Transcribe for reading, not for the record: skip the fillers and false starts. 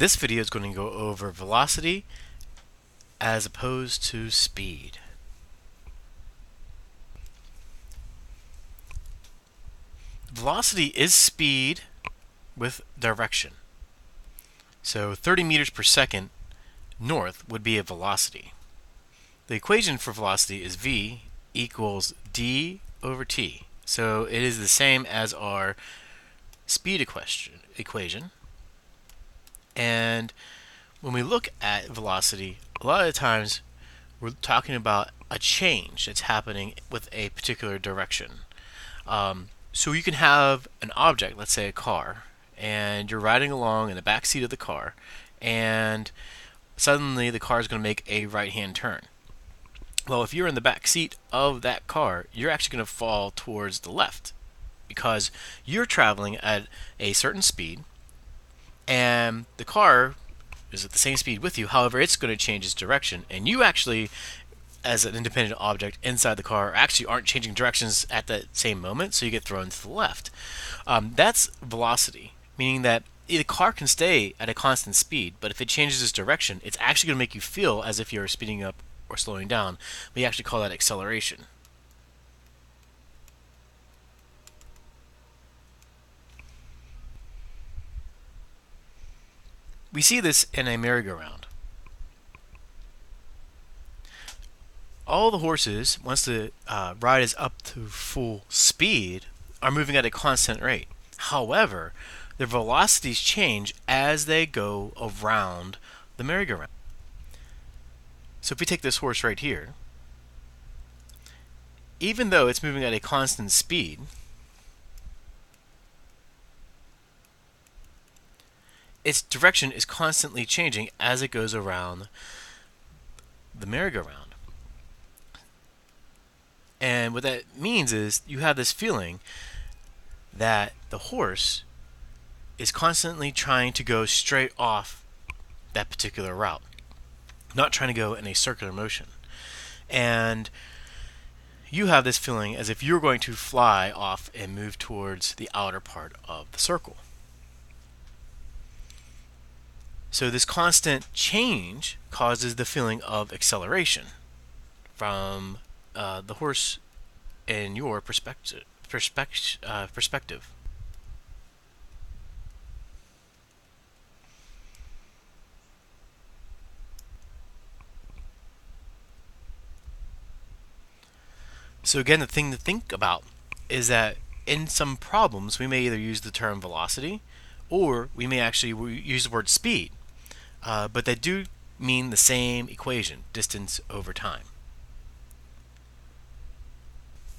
This video is going to go over velocity as opposed to speed. Velocity is speed with direction. So 30 meters per second north would be a velocity. The equation for velocity is v equals d over t. So it is the same as our speed equation. And when we look at velocity, a lot of the times we're talking about a change that's happening with a particular direction. So you can have an object, let's say a car, and you're riding along in the back seat of the car, and suddenly the car is going to make a right-hand turn. Well, if you're in the back seat of that car, you're actually going to fall towards the left because you're traveling at a certain speed, and the car is at the same speed with you. However, it's going to change its direction, and you actually, as an independent object inside the car, actually aren't changing directions at that same moment, so you get thrown to the left. That's velocity, meaning that the car can stay at a constant speed, but if it changes its direction, it's actually going to make you feel as if you're speeding up or slowing down. We actually call that acceleration. We see this in a merry-go-round. All the horses, once the ride is up to full speed, are moving at a constant rate. However, their velocities change as they go around the merry-go-round. So if we take this horse right here, even though it's moving at a constant speed, its direction is constantly changing as it goes around the merry-go-round. And what that means is you have this feeling that the horse is constantly trying to go straight off that particular route, not trying to go in a circular motion. And you have this feeling as if you're going to fly off and move towards the outer part of the circle. So this constant change causes the feeling of acceleration from the horse in your perspective. So again, the thing to think about is that in some problems we may either use the term velocity or we may actually use the word speed, but they do mean the same equation, distance over time.